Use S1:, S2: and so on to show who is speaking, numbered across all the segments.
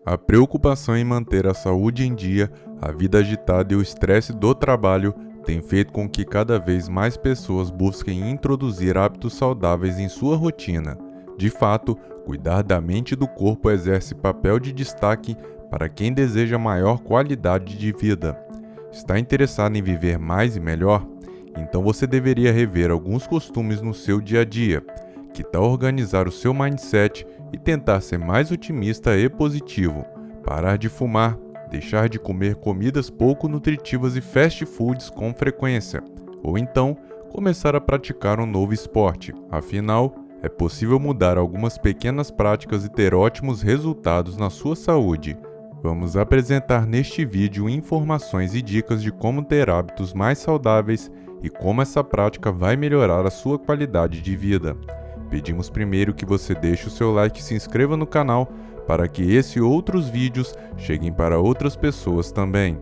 S1: A preocupação em manter a saúde em dia, a vida agitada e o estresse do trabalho têm feito com que cada vez mais pessoas busquem introduzir hábitos saudáveis em sua rotina. De fato, cuidar da mente e do corpo exerce papel de destaque para quem deseja maior qualidade de vida. Está interessado em viver mais e melhor? Então você deveria rever alguns costumes no seu dia a dia. Que tal organizar o seu mindset e tentar ser mais otimista e positivo? Parar de fumar, deixar de comer comidas pouco nutritivas e fast foods com frequência, ou então começar a praticar um novo esporte. Afinal, é possível mudar algumas pequenas práticas e ter ótimos resultados na sua saúde. Vamos apresentar neste vídeo informações e dicas de como ter hábitos mais saudáveis e como essa prática vai melhorar a sua qualidade de vida. Pedimos primeiro que você deixe o seu like e se inscreva no canal para que esse e outros vídeos cheguem para outras pessoas também.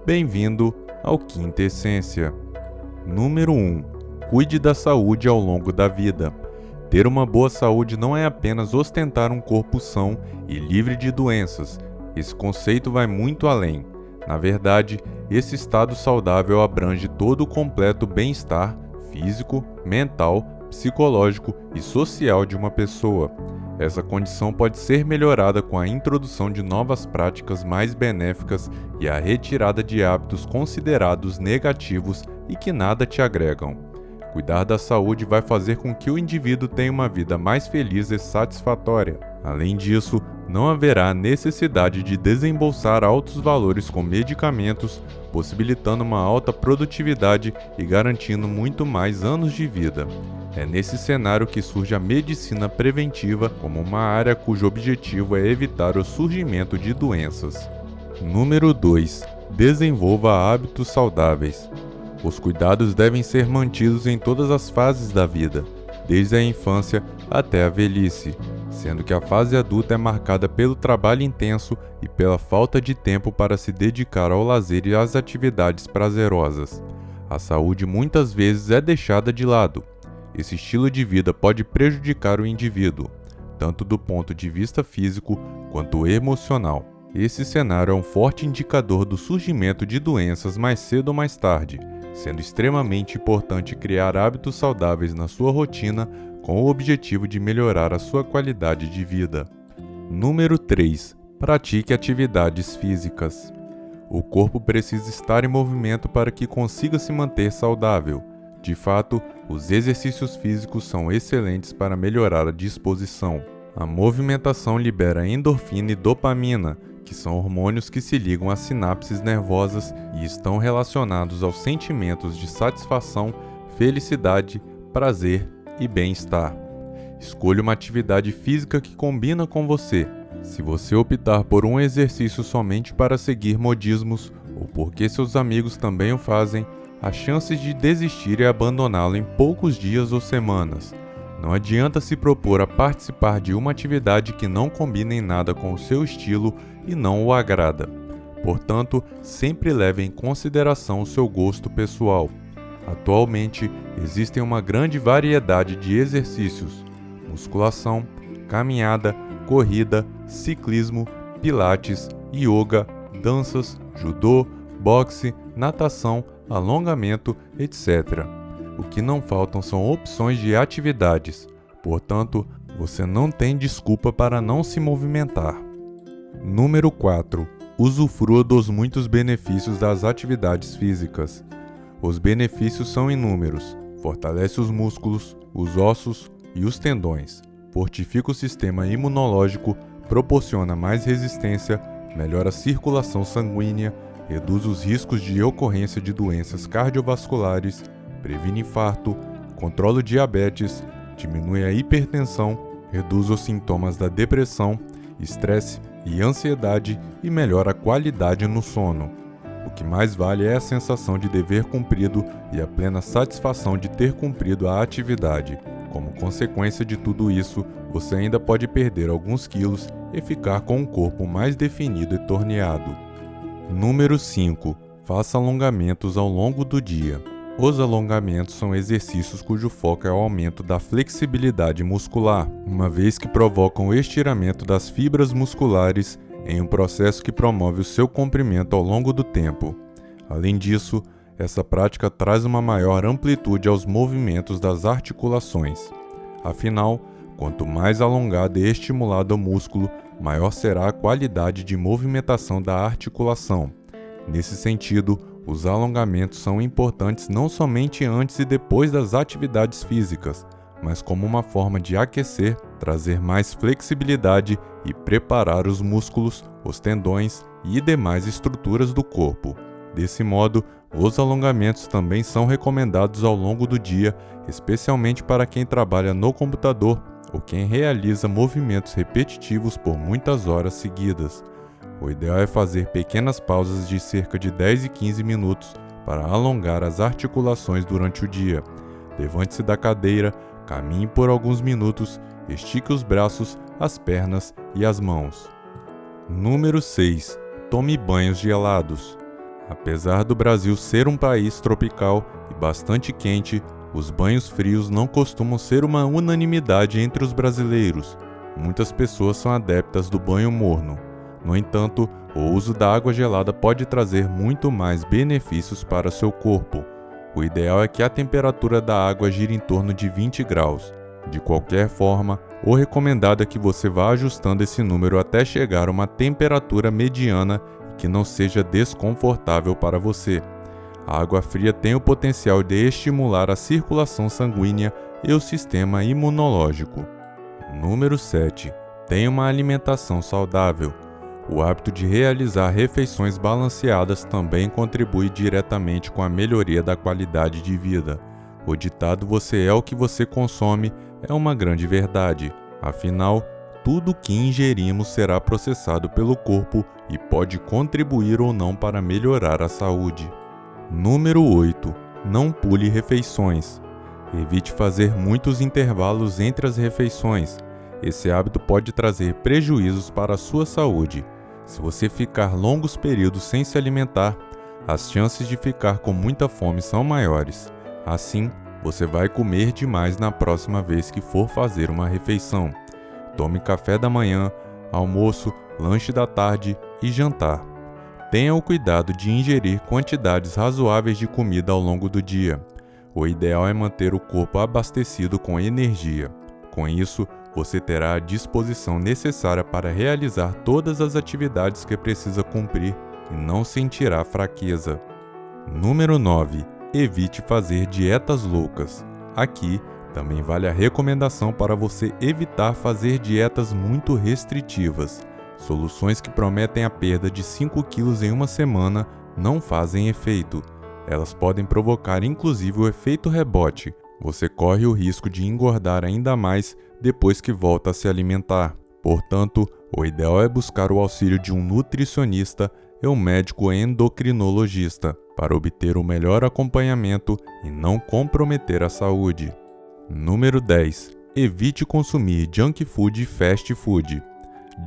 S1: Bem-vindo ao Quinta Essência. Número 1. Cuide da saúde ao longo da vida. Ter uma boa saúde não é apenas ostentar um corpo são e livre de doenças. Esse conceito vai muito além. Na verdade, esse estado saudável abrange todo o completo bem-estar físico, mental, psicológico e social de uma pessoa. Essa condição pode ser melhorada com a introdução de novas práticas mais benéficas e a retirada de hábitos considerados negativos e que nada te agregam. Cuidar da saúde vai fazer com que o indivíduo tenha uma vida mais feliz e satisfatória. Além disso, não haverá necessidade de desembolsar altos valores com medicamentos, possibilitando uma alta produtividade e garantindo muito mais anos de vida. É nesse cenário que surge a medicina preventiva como uma área cujo objetivo é evitar o surgimento de doenças. Número 2. Desenvolva hábitos saudáveis. Os cuidados devem ser mantidos em todas as fases da vida, desde a infância até a velhice, sendo que a fase adulta é marcada pelo trabalho intenso e pela falta de tempo para se dedicar ao lazer e às atividades prazerosas. A saúde muitas vezes é deixada de lado. Esse estilo de vida pode prejudicar o indivíduo, tanto do ponto de vista físico quanto emocional. Esse cenário é um forte indicador do surgimento de doenças mais cedo ou mais tarde, sendo extremamente importante criar hábitos saudáveis na sua rotina com o objetivo de melhorar a sua qualidade de vida. Número 3. Pratique atividades físicas. O corpo precisa estar em movimento para que consiga se manter saudável. De fato, os exercícios físicos são excelentes para melhorar a disposição. A movimentação libera endorfina e dopamina, que são hormônios que se ligam às sinapses nervosas e estão relacionados aos sentimentos de satisfação, felicidade, prazer e bem-estar. Escolha uma atividade física que combina com você. Se você optar por um exercício somente para seguir modismos ou porque seus amigos também o fazem, as chances de desistir e abandoná-lo em poucos dias ou semanas. Não adianta se propor a participar de uma atividade que não combina em nada com o seu estilo e não o agrada. Portanto, sempre leve em consideração o seu gosto pessoal. Atualmente, existem uma grande variedade de exercícios: musculação, caminhada, corrida, ciclismo, pilates, yoga, danças, judô, boxe, natação, alongamento, etc. O que não faltam são opções de atividades, portanto, você não tem desculpa para não se movimentar. Número 4. Usufrua dos muitos benefícios das atividades físicas. Os benefícios são inúmeros: fortalece os músculos, os ossos e os tendões, fortifica o sistema imunológico, proporciona mais resistência, melhora a circulação sanguínea, reduz os riscos de ocorrência de doenças cardiovasculares, previne infarto, controla o diabetes, diminui a hipertensão, reduz os sintomas da depressão, estresse e ansiedade e melhora a qualidade no sono. O que mais vale é a sensação de dever cumprido e a plena satisfação de ter cumprido a atividade. Como consequência de tudo isso, você ainda pode perder alguns quilos e ficar com um corpo mais definido e torneado. Número 5. Faça alongamentos ao longo do dia. Os alongamentos são exercícios cujo foco é o aumento da flexibilidade muscular, uma vez que provocam o estiramento das fibras musculares em um processo que promove o seu comprimento ao longo do tempo. Além disso, essa prática traz uma maior amplitude aos movimentos das articulações. Afinal, quanto mais alongado e estimulado o músculo, maior será a qualidade de movimentação da articulação. Nesse sentido, os alongamentos são importantes não somente antes e depois das atividades físicas, mas como uma forma de aquecer, trazer mais flexibilidade e preparar os músculos, os tendões e demais estruturas do corpo. Desse modo, os alongamentos também são recomendados ao longo do dia, especialmente para quem trabalha no computador ou quem realiza movimentos repetitivos por muitas horas seguidas. O ideal é fazer pequenas pausas de cerca de 10 e 15 minutos para alongar as articulações durante o dia. Levante-se da cadeira, caminhe por alguns minutos, estique os braços, as pernas e as mãos. Número 6. Tome banhos gelados. Apesar do Brasil ser um país tropical e bastante quente, os banhos frios não costumam ser uma unanimidade entre os brasileiros. Muitas pessoas são adeptas do banho morno. No entanto, o uso da água gelada pode trazer muito mais benefícios para seu corpo. O ideal é que a temperatura da água gire em torno de 20 graus. De qualquer forma, o recomendado é que você vá ajustando esse número até chegar a uma temperatura mediana e que não seja desconfortável para você. A água fria tem o potencial de estimular a circulação sanguínea e o sistema imunológico. Número 7. Tenha uma alimentação saudável. O hábito de realizar refeições balanceadas também contribui diretamente com a melhoria da qualidade de vida. O ditado "você é o que você consome" é uma grande verdade. Afinal, tudo que ingerimos será processado pelo corpo e pode contribuir ou não para melhorar a saúde. Número 8. Não pule refeições. Evite fazer muitos intervalos entre as refeições. Esse hábito pode trazer prejuízos para a sua saúde. Se você ficar longos períodos sem se alimentar, as chances de ficar com muita fome são maiores. Assim, você vai comer demais na próxima vez que for fazer uma refeição. Tome café da manhã, almoço, lanche da tarde e jantar. Tenha o cuidado de ingerir quantidades razoáveis de comida ao longo do dia. O ideal é manter o corpo abastecido com energia. Com isso, você terá a disposição necessária para realizar todas as atividades que precisa cumprir e não sentirá fraqueza. Número 9. Evite fazer dietas loucas. Aqui, também vale a recomendação para você evitar fazer dietas muito restritivas. Soluções que prometem a perda de 5 quilos em uma semana não fazem efeito. Elas podem provocar inclusive o efeito rebote. Você corre o risco de engordar ainda mais depois que volta a se alimentar. Portanto, o ideal é buscar o auxílio de um nutricionista e um médico endocrinologista para obter o melhor acompanhamento e não comprometer a saúde. Número 10. Evite consumir junk food e fast food.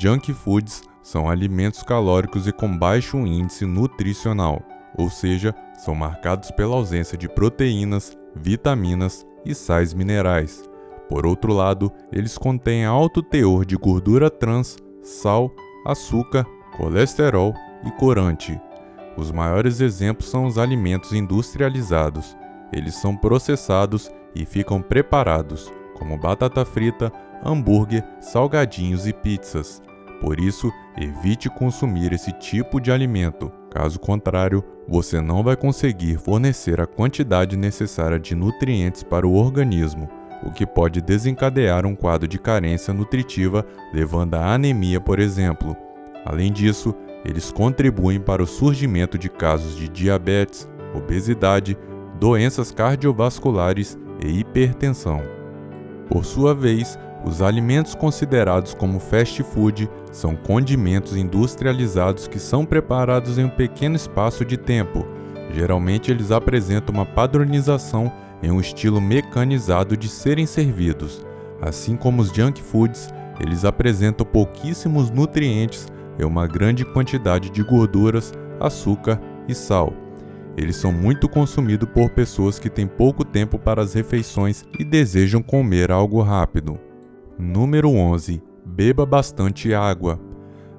S1: Junk foods são alimentos calóricos e com baixo índice nutricional, ou seja, são marcados pela ausência de proteínas, vitaminas e sais minerais. Por outro lado, eles contêm alto teor de gordura trans, sal, açúcar, colesterol e corante. Os maiores exemplos são os alimentos industrializados. Eles são processados e ficam preparados, como batata frita, hambúrguer, salgadinhos e pizzas. Por isso, evite consumir esse tipo de alimento. Caso contrário, você não vai conseguir fornecer a quantidade necessária de nutrientes para o organismo, o que pode desencadear um quadro de carência nutritiva, levando à anemia, por exemplo. Além disso, eles contribuem para o surgimento de casos de diabetes, obesidade, doenças cardiovasculares e hipertensão. Por sua vez, os alimentos considerados como fast food são condimentos industrializados que são preparados em um pequeno espaço de tempo. Geralmente eles apresentam uma padronização em um estilo mecanizado de serem servidos. Assim como os junk foods, eles apresentam pouquíssimos nutrientes e uma grande quantidade de gorduras, açúcar e sal. Eles são muito consumidos por pessoas que têm pouco tempo para as refeições e desejam comer algo rápido. Número 11. Beba bastante água.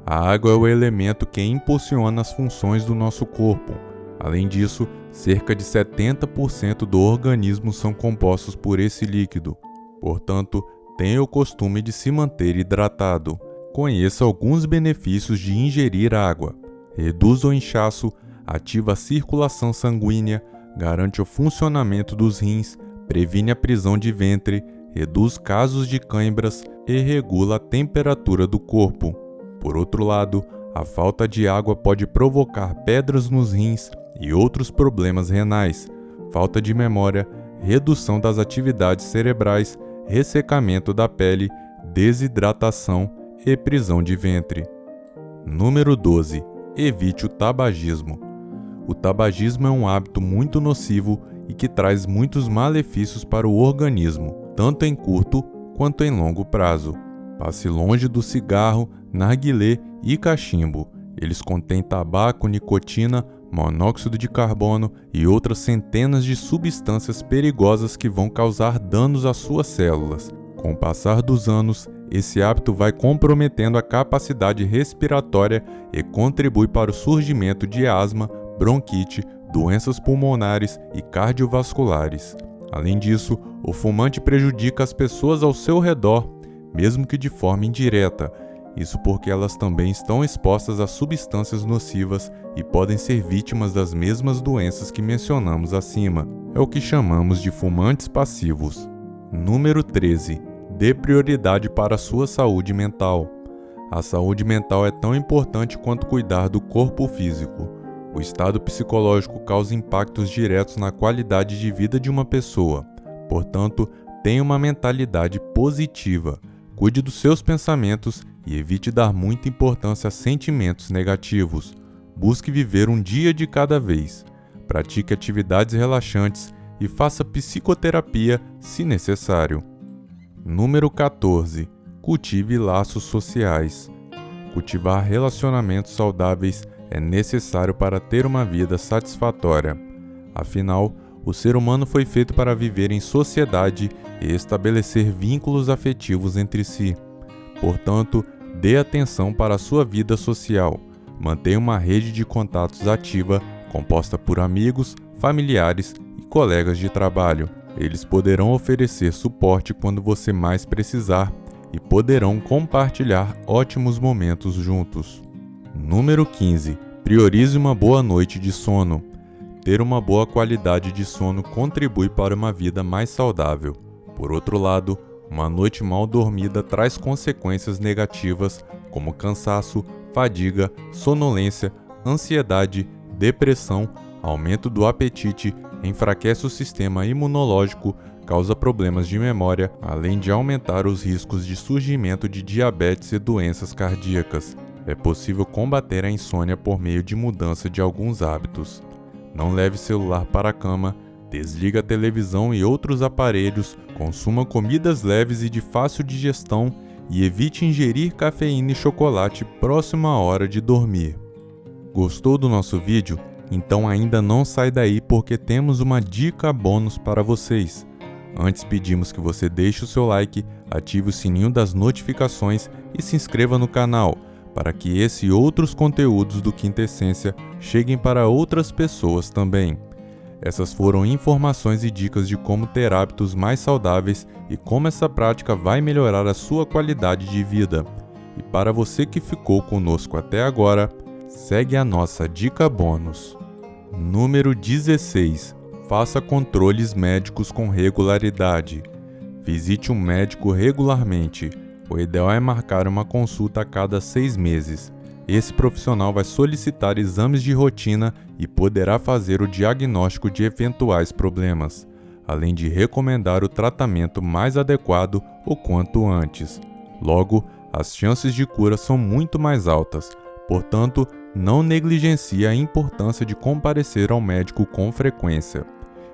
S1: A água é o elemento que impulsiona as funções do nosso corpo. Além disso, cerca de 70% do organismo são compostos por esse líquido. Portanto, tenha o costume de se manter hidratado. Conheça alguns benefícios de ingerir água. Reduz o inchaço, ativa a circulação sanguínea, garante o funcionamento dos rins, previne a prisão de ventre, reduz casos de cãibras e regula a temperatura do corpo. Por outro lado, a falta de água pode provocar pedras nos rins e outros problemas renais, falta de memória, redução das atividades cerebrais, ressecamento da pele, desidratação e prisão de ventre. Número 12. Evite o tabagismo. O tabagismo é um hábito muito nocivo e que traz muitos malefícios para o organismo, tanto em curto quanto em longo prazo. Passe longe do cigarro, narguilé e cachimbo. Eles contêm tabaco, nicotina, monóxido de carbono e outras centenas de substâncias perigosas que vão causar danos às suas células. Com o passar dos anos, esse hábito vai comprometendo a capacidade respiratória e contribui para o surgimento de asma, bronquite, doenças pulmonares e cardiovasculares. Além disso, o fumante prejudica as pessoas ao seu redor, mesmo que de forma indireta. Isso porque elas também estão expostas a substâncias nocivas e podem ser vítimas das mesmas doenças que mencionamos acima. É o que chamamos de fumantes passivos. Número 13. Dê prioridade para a sua saúde mental. A saúde mental é tão importante quanto cuidar do corpo físico. O estado psicológico causa impactos diretos na qualidade de vida de uma pessoa. Portanto, tenha uma mentalidade positiva. Cuide dos seus pensamentos e evite dar muita importância a sentimentos negativos. Busque viver um dia de cada vez. Pratique atividades relaxantes e faça psicoterapia se necessário. Número 14. Cultive laços sociais. Cultivar relacionamentos saudáveis é necessário para ter uma vida satisfatória. Afinal, o ser humano foi feito para viver em sociedade e estabelecer vínculos afetivos entre si. Portanto, dê atenção para a sua vida social. Mantenha uma rede de contatos ativa, composta por amigos, familiares e colegas de trabalho. Eles poderão oferecer suporte quando você mais precisar e poderão compartilhar ótimos momentos juntos. Número 15. Priorize uma boa noite de sono. Ter uma boa qualidade de sono contribui para uma vida mais saudável. Por outro lado, uma noite mal dormida traz consequências negativas como cansaço, fadiga, sonolência, ansiedade, depressão, aumento do apetite, enfraquece o sistema imunológico, causa problemas de memória, além de aumentar os riscos de surgimento de diabetes e doenças cardíacas. É possível combater a insônia por meio de mudança de alguns hábitos. Não leve celular para a cama, desligue a televisão e outros aparelhos, consuma comidas leves e de fácil digestão e evite ingerir cafeína e chocolate próximo à hora de dormir. Gostou do nosso vídeo? Então ainda não sai daí porque temos uma dica bônus para vocês. Antes pedimos que você deixe o seu like, ative o sininho das notificações e se inscreva no canal, para que esse e outros conteúdos do Quinta Essência cheguem para outras pessoas também. Essas foram informações e dicas de como ter hábitos mais saudáveis e como essa prática vai melhorar a sua qualidade de vida. E para você que ficou conosco até agora, segue a nossa dica bônus. Número 16. Faça controles médicos com regularidade. Visite um médico regularmente. O ideal é marcar uma consulta a cada 6 meses. Esse profissional vai solicitar exames de rotina e poderá fazer o diagnóstico de eventuais problemas, além de recomendar o tratamento mais adequado o quanto antes. Logo, as chances de cura são muito mais altas, portanto, não negligencie a importância de comparecer ao médico com frequência.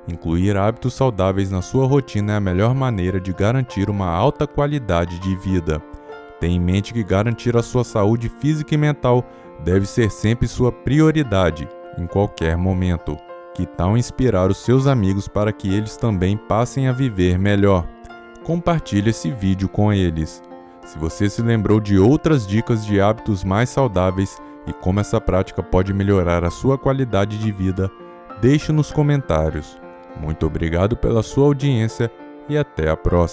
S1: Incluir hábitos saudáveis na sua rotina é a melhor maneira de garantir uma alta qualidade de vida. Tenha em mente que garantir a sua saúde física e mental deve ser sempre sua prioridade, em qualquer momento. Que tal inspirar os seus amigos para que eles também passem a viver melhor? Compartilhe esse vídeo com eles. Se você se lembrou de outras dicas de hábitos mais saudáveis e como essa prática pode melhorar a sua qualidade de vida, deixe nos comentários. Muito obrigado pela sua audiência e até a próxima.